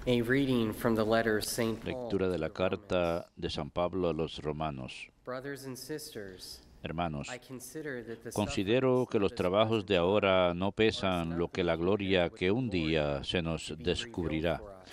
A reading from the letter of St. Paul Lectura de to la the carta de San Pablo a los romanos. Brothers and sisters, Hermanos, I consider that the considero sufferings que of los this trabajos present de time ahora no are as pesan lo que nothing la gloria compared with que the un glory día se that nos will be revealed descubrirá. for us.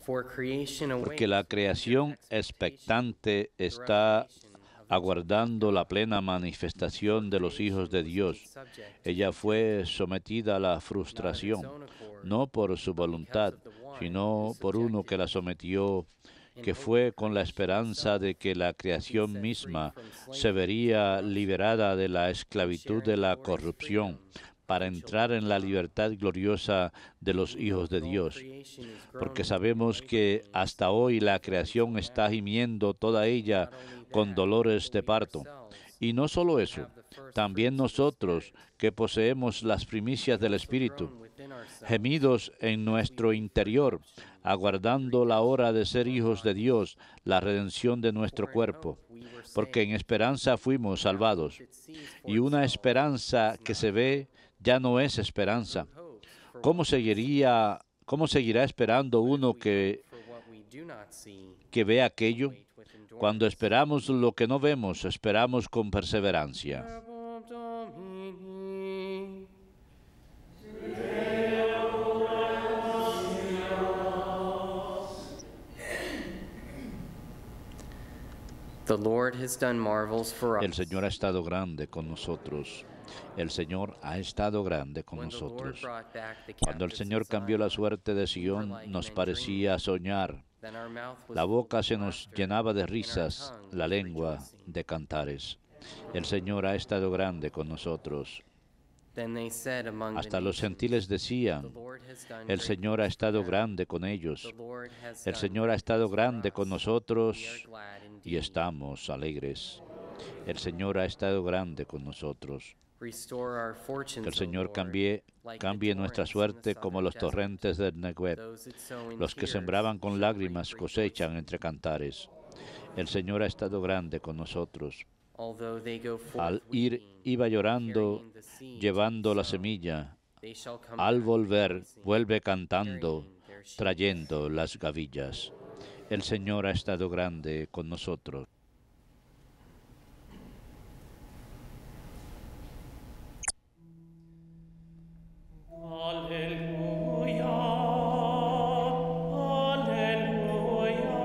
For creation Porque awaits la with eager creación expectation expectante the está revelation of the children aguardando of la God. plena For manifestación de los hijos creation de was made Dios. subject to Ella fue futility, sometida a la not of its frustración, own accord, no por su but because voluntad, of the one who sino por uno subjected que la it, sometió, in que hope that fue con la creation esperanza itself de que la would be creación set free misma from se slavery to vería corruption liberada de la and esclavitud share de in the la glorious freedom corrupción, of para the children entrar of en la God. libertad gloriosa de los We know hijos de that all Dios. creation is Porque groaning in sabemos labor que pains hasta hoy la together creación until está now. gimiendo toda And ella not only con that, dolores but de we parto. ourselves, Y no solo who eso, have the first también fruits of the nosotros Spirit, que poseemos las primicias we del also Espíritu, groan within ourselves gemidos en as we nuestro wait for interior, adoption, the aguardando la hora redemption de ser of our hijos de bodies. Dios, la redención de nuestro For in cuerpo. hope we were Porque en saved. esperanza fuimos Now hope salvados. that sees for Y una itself esperanza is que not se ve hope. ya no es For esperanza. who hopes for ¿Cómo what we see? cómo seguirá esperando But if uno we hope que for what we do not see, ve we aquello? wait with Cuando endurance. esperamos lo que no vemos, esperamos con perseverancia. Verbum Domini. The Lord has done marvels for us. El Señor ha estado grande con nosotros. El Señor ha estado grande con When the Lord nosotros. brought back the Cuando el captives Señor of cambió la Zion, suerte de we were Sion, like nos men parecía dreaming. soñar. Then our mouth was La filled boca with se nos laughter, llenaba de and our risas, tongue la with lengua rejoicing. de cantares. El Señor ha estado grande con nosotros. Then they said among the Hasta los nations, gentiles The decían, Lord has done el great Señor ha things for estado them. grande con ellos. The Lord has El done Señor ha great estado things for grande con us. We are nosotros glad y indeed. estamos alegres. El Señor ha estado grande con nosotros. Restore our Que fortunes, el O Señor Lord, cambie like cambie the nuestra torrents in the suerte como southern los desert. torrentes del Negev. Those that sow in Los que tears sembraban con shall lágrimas reap cosechan rejoicing. entre cantares. El Señor ha estado grande con nosotros. Although they go Al forth ir, weeping, iba llorando, carrying the seed to llevando be la sown, semilla. they shall come Al back volver, rejoicing, vuelve cantando, carrying their sheaves. trayendo las gavillas. El Señor ha estado grande con nosotros. Alleluia, alleluia,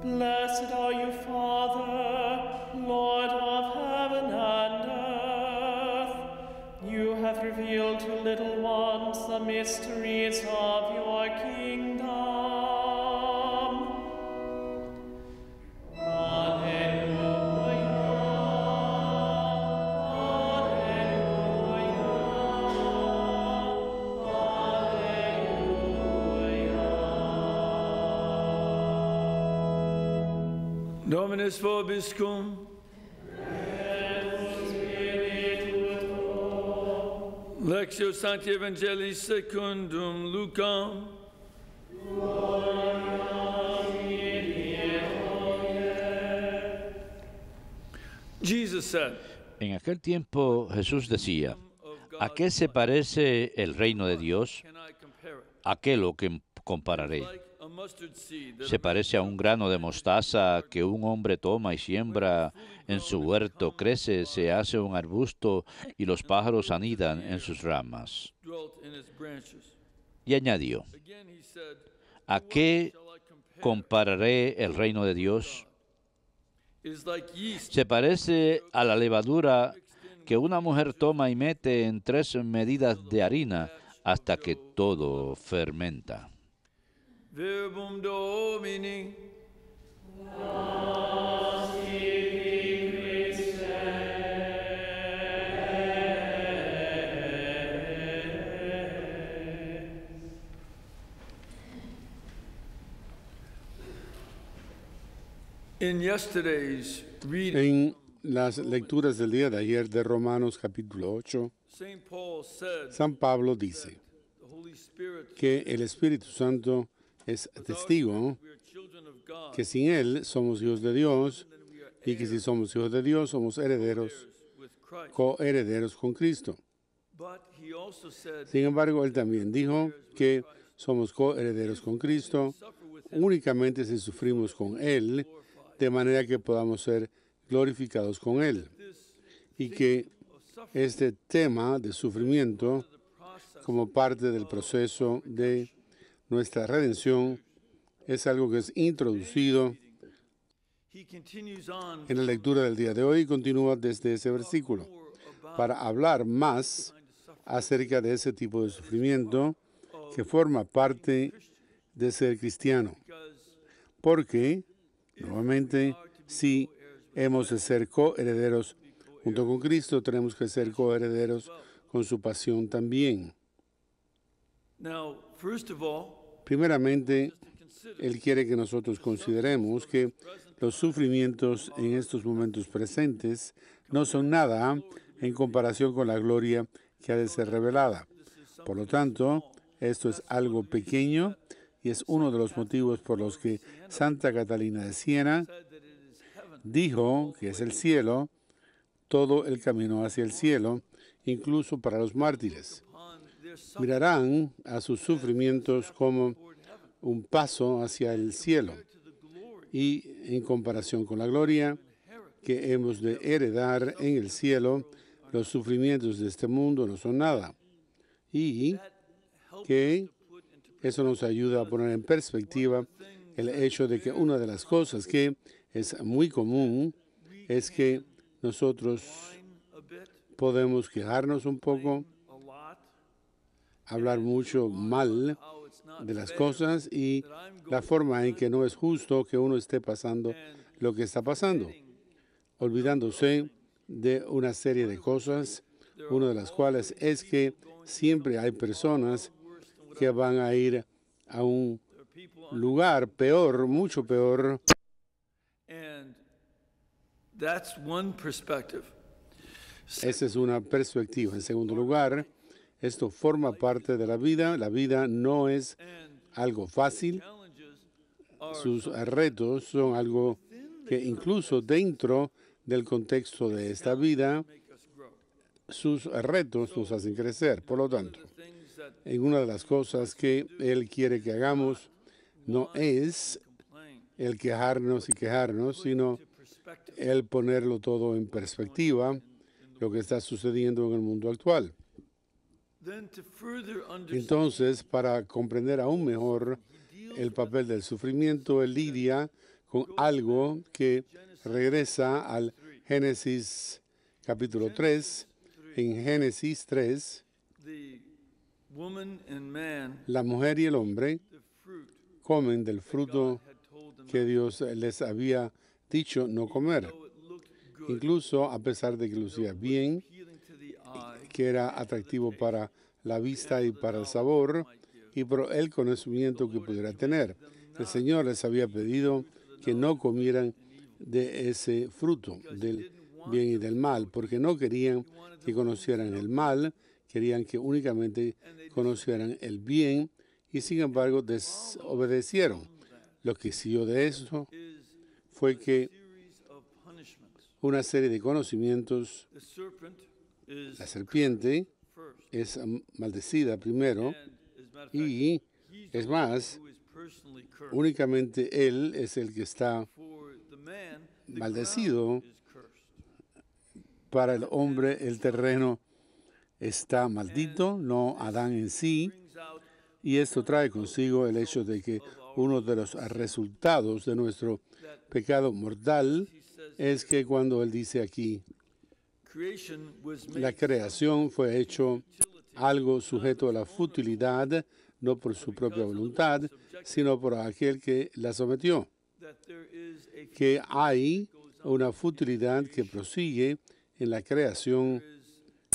Blessed are you, Father, Lord of heaven and earth. You have revealed to little ones the mysteries of your kingdom. Alleluia, alleluia. Dominus vobiscum. Lectio Sancti Evangelii secundum Lucam. Jesus said, En aquel tiempo Jesús decía, ¿a qué se parece el reino de Dios? can I compare it? ¿A qué lo que compararé? Like a mustard seed that Se parece a un grano de mostaza que un hombre toma y siembra en su huerto, crece, se hace un arbusto y los pájaros anidan en sus ramas. dwelt in its branches. Y añadió, Again he said, ¿a "To qué what shall I compare it? compararé el reino de Dios? It is like yeast Se parece a la levadura que una mujer toma y mete en 3 medidas de harina hasta que todo fermenta. verbum Domini. In yesterday's reading, En las lecturas del día de ayer de Romanos capítulo 8, St. Paul said San Pablo dice the Holy Spirit, que el Espíritu Santo es testigo we are children of God, que sin Él somos hijos de Dios and we are y que si somos hijos de Dios somos herederos, heirs with Christ. coherederos con Cristo. But he also said, Sin embargo, Él también dijo que somos coherederos con Cristo suffer with him, únicamente si sufrimos con Él, de manera que podamos ser glorificados con Él. this Y que of suffering, este tema de sufrimiento, the process, como parte del proceso de nuestra redención, es algo que es introducido he continues on en la lectura del día de hoy y continúa desde ese versículo more about para hablar más kind of suffering acerca de ese tipo de sufrimiento que forma parte de ser cristiano. because Porque, nuevamente, si hemos de ser coherederos junto con Cristo, tenemos que ser coherederos con su pasión también. now, first of all, Primeramente, consider Él quiere que nosotros consideremos que los sufrimientos en estos momentos presentes no son nada en comparación con la gloria que ha de ser revelada. Por lo tanto, esto es algo pequeño y es uno de los motivos por los que Santa Catalina de Siena said that it is heaven dijo que es el cielo, todo el camino hacia el cielo, incluso para los mártires. upon their suffering Mirarán a sus sufrimientos como toward heaven un paso hacia el cielo to the glory y en comparación con la gloria que hemos de heredar en el cielo, los sufrimientos de este mundo no son nada. Y help que put into eso nos ayuda a poner en perspectiva el hecho de que una de las cosas que es muy común es que nosotros a bit, podemos quejarnos un poco, a lot, hablar mucho mal how it's not de las fair cosas y la forma en que no es justo que uno esté pasando lo que está pasando, olvidándose de una serie de cosas, una de las cuales es que siempre hay personas que van a ir a un there are people lugar peor, mucho peor, and that's one perspective. esa es una perspectiva. En segundo lugar, esto forma parte de la vida no es And algo fácil, challenges are sus retos son algo que incluso dentro del contexto de esta vida, make us grow. sus retos nos hacen crecer. Por lo tanto, The things that en una de las cosas que Él quiere que hagamos no es complain el quejarnos y quejarnos, sino to perspective. el ponerlo todo en perspectiva, lo que está sucediendo en el mundo actual. Then to further understand Entonces, para comprender aún mejor el papel del sufrimiento, él lidia con algo que regresa al Génesis capítulo 3. En Génesis 3, the woman and man, la mujer y el hombre the fruit comen del fruto had told them que Dios les había dicho no comer, though it looked good, incluso a pesar de que lucía bien, appealing to the eye, que era atractivo para la vista y para el sabor y por el conocimiento que pudiera tener. El Señor les había pedido que no comieran de ese fruto, del bien y del mal, porque no querían que conocieran el mal, querían que únicamente conocieran el bien y sin embargo desobedecieron. Lo que siguió de eso is fue que series of punishments. una serie de conocimientos, The serpent is la serpiente first, es maldecida primero and as a matter of fact, y he's es the más, one who is personally cursed. únicamente él es el que está For the man, the maldecido. ground is cursed. Para el hombre el terreno está maldito, no Adán en sí, Brings out y esto trae consigo el hecho de que uno de los resultados de nuestro pecado mortal he says es que cuando él dice aquí, creation was made la creación fue hecho algo sujeto a la futilidad, no por su propia voluntad, sino por aquel que la sometió, that there is a que hay una futilidad que prosigue en la creación,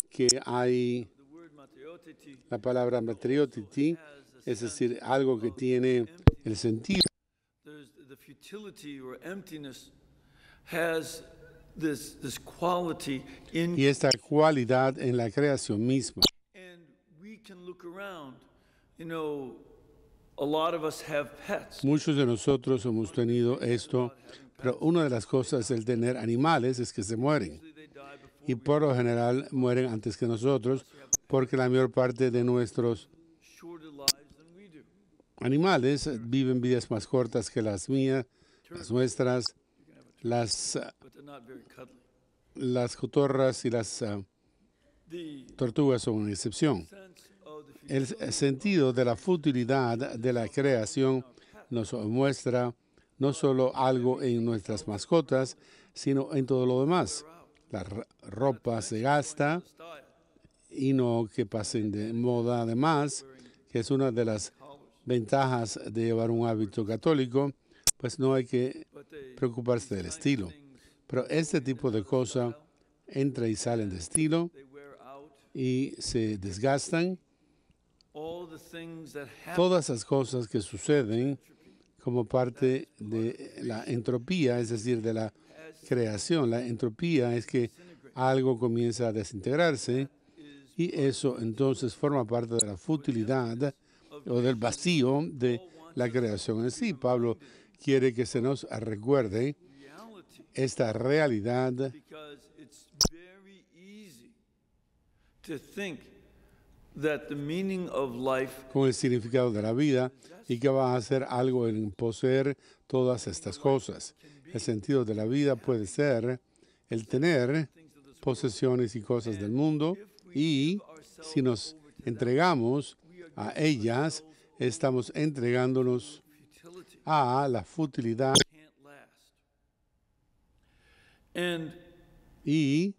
que hay the word materiality la palabra materiotiti, es decir, algo que tiene el sentido there's the futility or emptiness has this quality in, y esta cualidad en la creación misma. and we can look around. You know, a lot of us have pets. Muchos de nosotros hemos tenido esto, pero una de las cosas del tener animales es que se mueren. They die before Y por lo general mueren antes que nosotros, porque la mayor parte de nuestros shorter lives than we do. animales viven vidas más cortas que las mías, las nuestras, las But they're not very cuddly. cotorras y las The tortugas son una excepción. sense of the El sentido de la futilidad de la creación nos muestra no solo algo en nuestras mascotas, sino en todo lo demás. La ropa se gasta style, y no que pasen de moda además, que es una de las ventajas de llevar un hábito católico, pues no hay que but they preocuparse del estilo. Pero este tipo de cosas entra y salen de estilo wear out. y se desgastan. All the things that happen Todas las cosas que suceden como parte de la entropía, es decir, de la creación. La entropía es que algo comienza a desintegrarse y eso entonces forma parte de la futilidad o del vacío de la creación en sí. Pablo quiere que se nos recuerde reality, esta realidad because it's very easy to think that the meaning of life con el significado de la vida y que va a hacer algo en poseer todas estas cosas. El sentido de la vida puede ser el tener posesiones y cosas del mundo y si nos entregamos a ellas, estamos entregándonos futility a la futilidad can't last. And y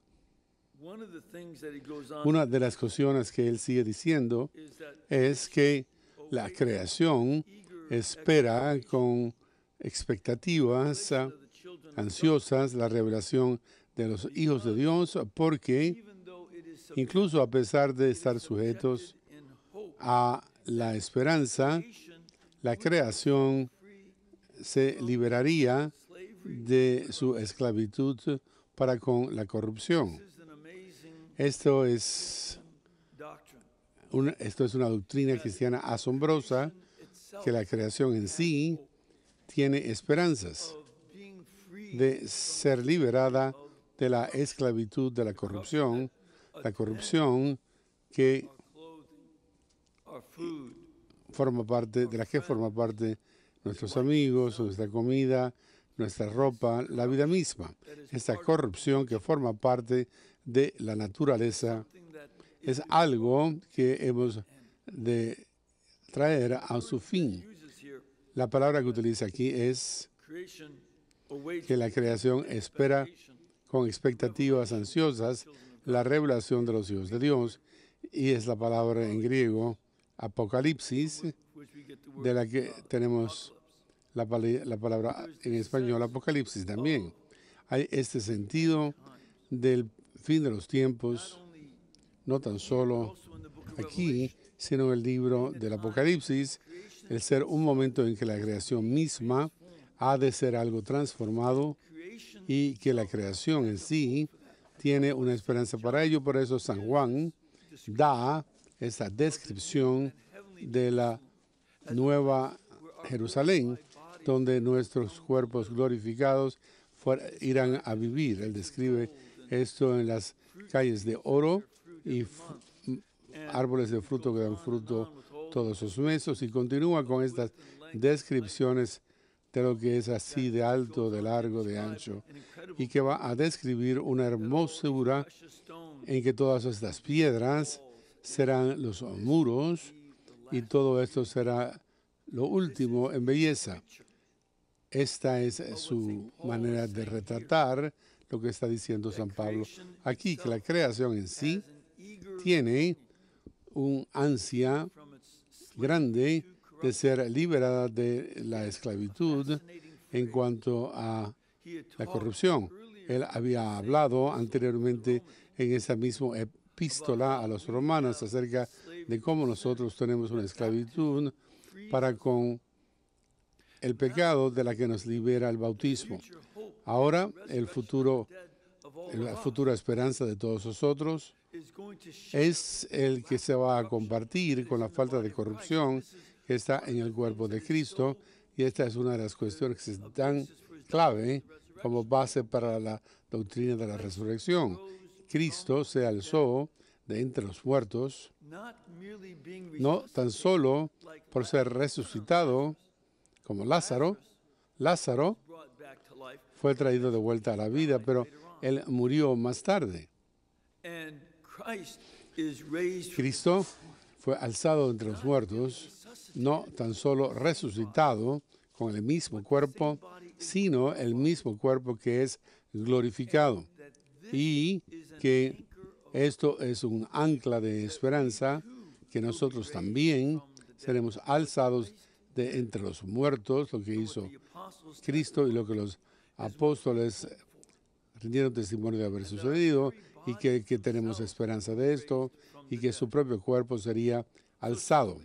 one of the things that he goes on una de las cuestiones que él sigue diciendo is that es que la creación espera con expectativas the children, ansiosas la revelación de los hijos de Dios, porque even though it is incluso a pesar de estar sujetos in hope, a la esperanza, la creación se liberaría de su esclavitud para con la corrupción. this is an amazing Esto es doctrine. una doctrina cristiana asombrosa, que la creación en sí tiene esperanzas Of being free de ser liberada de la esclavitud de la corrupción que clothing, our food, forma parte, de la que forma parte nuestros amigos, nuestra comida, nuestra ropa, la vida misma. Esta corrupción que forma parte de la naturaleza thing that es algo que hemos de traer a su fin. uses here, La palabra que utiliza aquí es creation awaits que la creación espera con expectativas ansiosas la revelación de los hijos de Dios, y es la palabra en griego Apocalipsis, which we get the word de la que tenemos la palabra en español Apocalipsis también. Hay este sentido del fin de los tiempos, no tan solo also in the book of aquí, sino en el libro del Apocalipsis, el ser un momento en que la creación misma ha de ser algo transformado creation y que la creación en sí tiene una esperanza para ello. Por eso San Juan da esta descripción de la nueva Jerusalén, donde nuestros cuerpos glorificados irán a vivir. Él describe esto en las calles de oro y árboles de fruto que dan fruto todos los meses, y continúa con estas descripciones de lo que es así de alto, de largo, de ancho, y que va a describir una hermosura precious stone en que todas estas piedras serán los muros y todo esto será lo último en belleza. Esta es su manera de retratar lo que está diciendo San Pablo aquí, que la creación en sí tiene un ansia from its grande de ser liberada de la esclavitud en cuanto a la corrupción. Él había hablado anteriormente en esa misma epístola a los romanos acerca de cómo nosotros tenemos una esclavitud para con el pecado de la que nos libera el bautismo. Ahora el futuro la futura esperanza de todos nosotros, es el que se va a compartir con la falta de corrupción que está en el cuerpo de Cristo, y esta es una de las cuestiones que es tan clave como base para la doctrina de la resurrección. Cristo se alzó de entre los muertos, no tan solo por ser resucitado como Lázaro. Lázaro fue traído de vuelta a la vida, pero él murió más tarde. Cristo fue alzado entre los muertos, no tan solo resucitado con el mismo cuerpo, sino el mismo cuerpo que es glorificado. Y que esto es un ancla de esperanza, que nosotros también seremos alzados de entre los muertos, lo que hizo Cristo y lo que los apóstoles rindieron testimonio de haber sucedido, y que tenemos esperanza de esto, y que su propio cuerpo sería alzado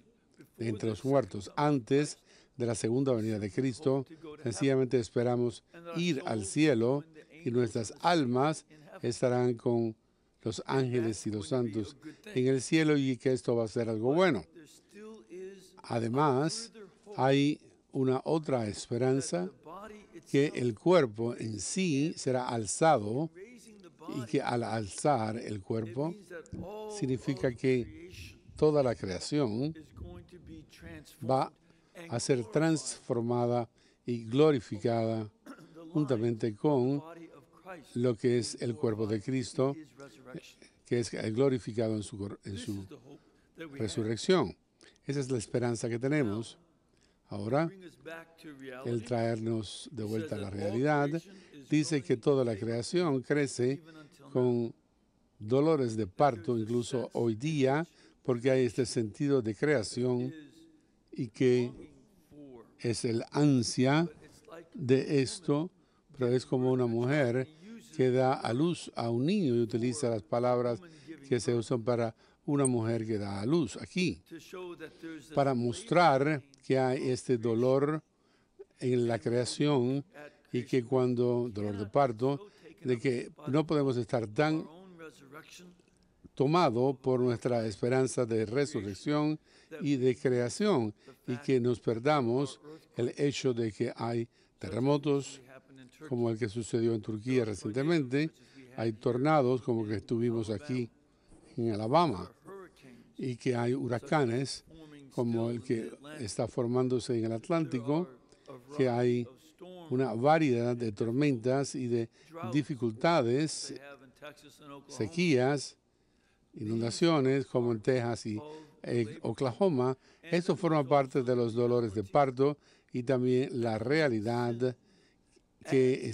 de entre los muertos antes de la segunda venida de Cristo. Sencillamente esperamos ir al cielo, y nuestras almas estarán con los ángeles y los santos en el cielo, y que esto va a ser algo bueno. Además, hay una otra esperanza, que el cuerpo en sí será alzado, y que al alzar el cuerpo significa que toda la creación va a ser transformada y glorificada juntamente con lo que es el cuerpo de Cristo, que es glorificado en su resurrección. Esa es la esperanza que tenemos. Ahora, el traernos de vuelta a la realidad, dice que toda la creación crece con dolores de parto, incluso hoy día, porque hay este sentido de creación, y que es el ansia de esto, pero es como una mujer que da a luz a un niño y utiliza las palabras que se usan para una mujer que da a luz aquí, para mostrar que hay este dolor en la creación, y que cuando dolor de parto, de que no podemos estar tan tomado por nuestra esperanza de resurrección y de creación, y que nos perdamos el hecho de que hay terremotos como el que sucedió en Turquía recientemente, hay tornados como que tuvimos aquí en Alabama, y que hay huracanes como el que está formándose en el Atlántico, que hay una variedad de tormentas y de dificultades, sequías, inundaciones como en Texas y Oklahoma. Esto forma parte de los dolores de parto, y también la realidad que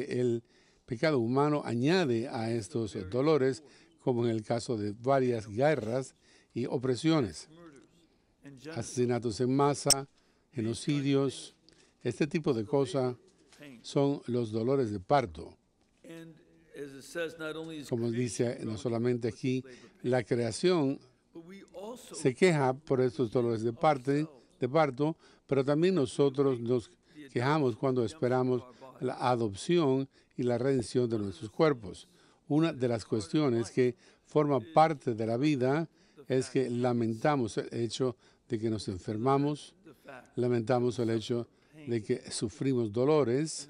el pecado humano añade a estos dolores, como en el caso de varias guerras y opresiones, asesinatos en masa, genocidios. Este tipo de cosas son los dolores de parto. Como dice, no solamente aquí, la creación se queja por estos dolores de parto, pero también nosotros nos quejamos cuando esperamos la adopción y la redención de nuestros cuerpos. Una de las cuestiones que forma parte de la vida es que lamentamos el hecho de que nos enfermamos, lamentamos el hecho de que sufrimos dolores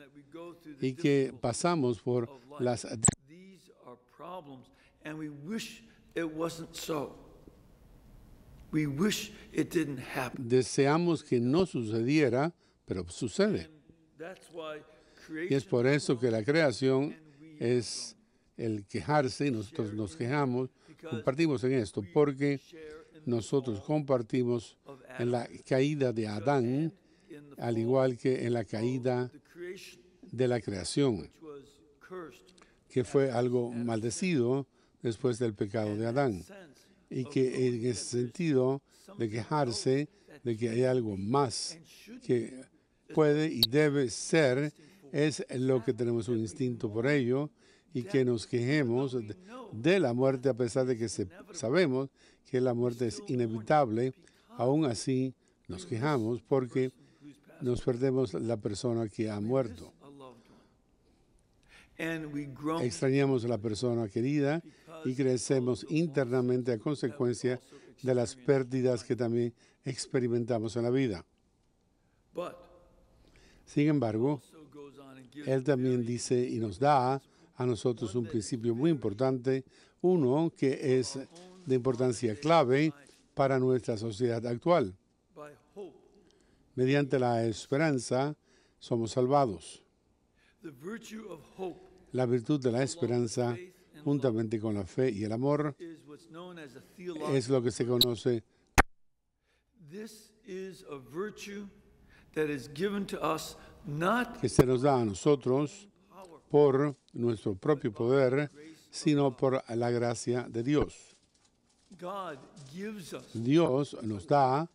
y que pasamos por las... Deseamos que no sucediera, pero sucede. Y es por eso que la creación es el quejarse, y nosotros nos quejamos, compartimos en esto, porque nosotros compartimos en la caída de Adán, al igual que en la caída de la creación, que fue algo maldecido después del pecado de Adán. Y que en ese sentido de quejarse de que hay algo más que puede y debe ser, es lo que tenemos un instinto por ello, y que nos quejemos de la muerte, a pesar de que sabemos que la muerte es inevitable. Aún así nos quejamos porque nos perdemos la persona que ha muerto. and we groan Extrañamos a la persona querida y crecemos internamente a consecuencia de las pérdidas que también experimentamos en la vida. but Sin embargo, so goes on and gives Él también dice y nos da a nosotros un principio muy importante, uno que es de importancia clave para nuestra sociedad actual. by hope. Mediante la esperanza somos salvados. The virtue of hope La virtud de la esperanza, juntamente con la fe y el amor, is what's known as a theological. es lo que se conoce. This is a virtue that is given to us not Que se nos da a nosotros por nuestro propio poder, sino por la gracia de Dios. God gives us, Dios nos da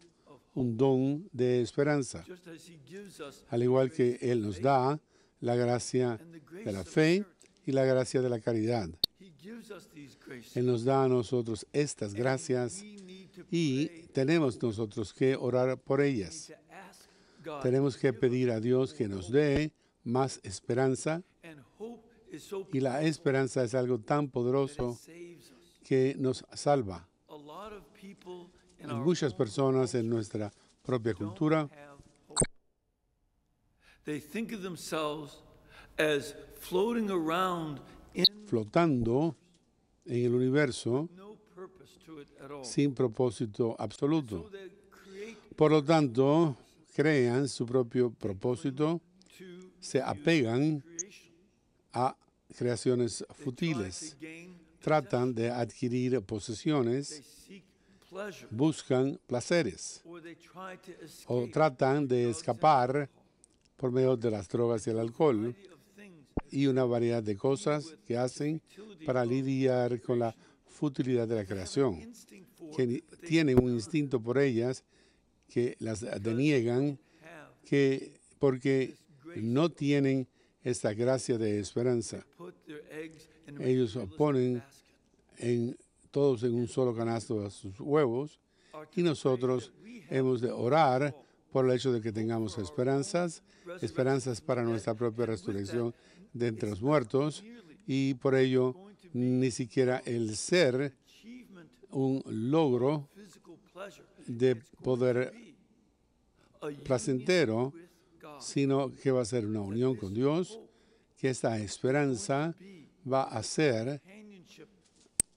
un don de esperanza, just as He gives us al igual que Él nos da la gracia de la fe y la gracia de la caridad. He gives us these graces. Él nos da a nosotros estas gracias We need to y pray tenemos nosotros que orar por ellas. to ask God. Tenemos que pedir a Dios que nos dé más esperanza, And hope is so y la esperanza es algo tan poderoso saves us. que nos salva. A lot of people in Hay our muchas personas en nuestra propia cultura have hope. They think of themselves as floating around in flotando en el universo no purpose to it at all. sin propósito absoluto. So they create Por lo tanto, crean su propio propósito, to se apegan creation. a creaciones They try futiles, to gain, tratan de adquirir they posesiones, seek pleasure, buscan placeres or they try to o escape tratan de escapar por medio de las drogas y el alcohol variety of things y una variedad de cosas que hacen para lidiar con la futilidad de la creación, instinct for que tienen un instinto por ellas que las deniegan, have porque no tienen esta gracia de esperanza. put their eggs in a Ellos materialistic ponen basket. todos en un solo canasto a sus huevos, y nosotros hemos de orar por el hecho de que tengamos esperanzas para nuestra propia resurrección de entre los muertos, y por ello ni siquiera el ser Achievement, un logro physical pleasure, de poder a union placentero, with God. sino que va a ser una unión con Dios, que esta esperanza va a ser Companionship,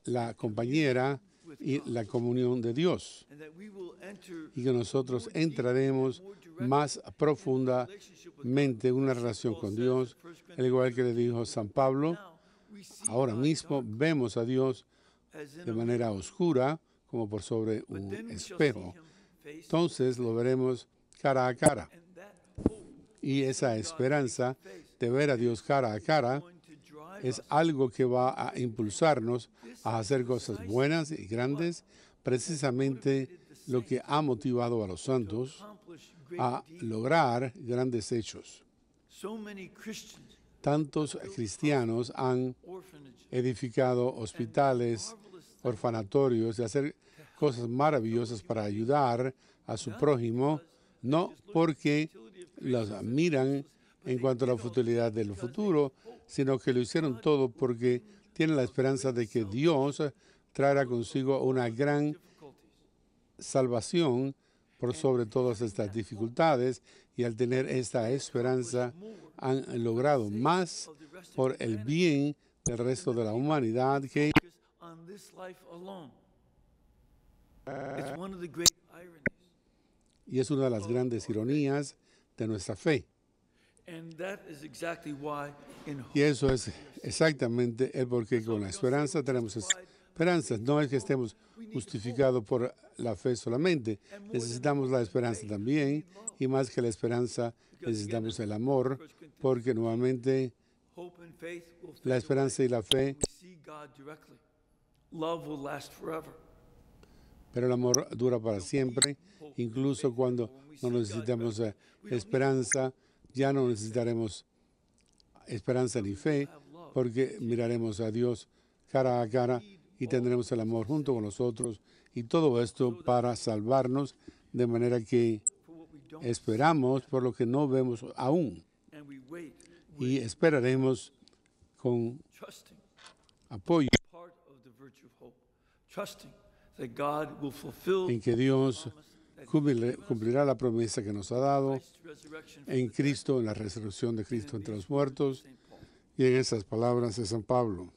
la compañera y la comunión de Dios, and that we will enter y que nosotros entraremos más profundamente en una relación con Dios, al igual que le dijo San Pablo. now. We see Ahora mismo vemos a Dios as in de a manera oscura, como por sobre but un then we shall see espejo. him face Entonces lo veremos cara a cara. and that hope Y esa esperanza de ver a Dios cara a cara going to drive es us algo que va a impulsarnos a hacer cosas buenas y grandes, precisamente lo que ha motivado a los santos accomplish great a deeds. lograr grandes hechos. So many Christians, Tantos cristianos han orphanages, edificado hospitales, orfanatorios y hacer cosas maravillosas para ayudar a su prójimo, no porque los miran en cuanto a la futilidad del futuro, sino que lo hicieron todo porque tienen la esperanza de que Dios traerá consigo una gran difficulties. salvación por sobre todas estas dificultades, y al tener esta esperanza han logrado más por el bien del resto de la humanidad que Focus on this life alone. It's one of the great ironies. y es una de las grandes ironías de nuestra fe. And that is exactly why in Y eso es exactamente el porqué con la esperanza tenemos esperanza. No es que estemos justificados por la fe solamente, necesitamos la esperanza también, y más que la esperanza necesitamos el amor, porque nuevamente hope and faith will fade la away. esperanza y la fe, We see God directly. Love will last forever. pero el amor dura para siempre, incluso cuando no necesitamos esperanza, ya no necesitaremos esperanza ni fe, porque miraremos a Dios cara a cara y tendremos el amor junto con nosotros, y todo esto para salvarnos, de manera que For what we don't esperamos por lo que no vemos aún, and we wait y esperaremos con trusting, apoyo part of the virtue of hope, trusting that God will fulfill en que Dios cumplirá la promesa que nos ha dado Christ's resurrection from en the dead. Cristo, en la resurrección de Cristo entre los muertos, y en esas palabras de San Pablo.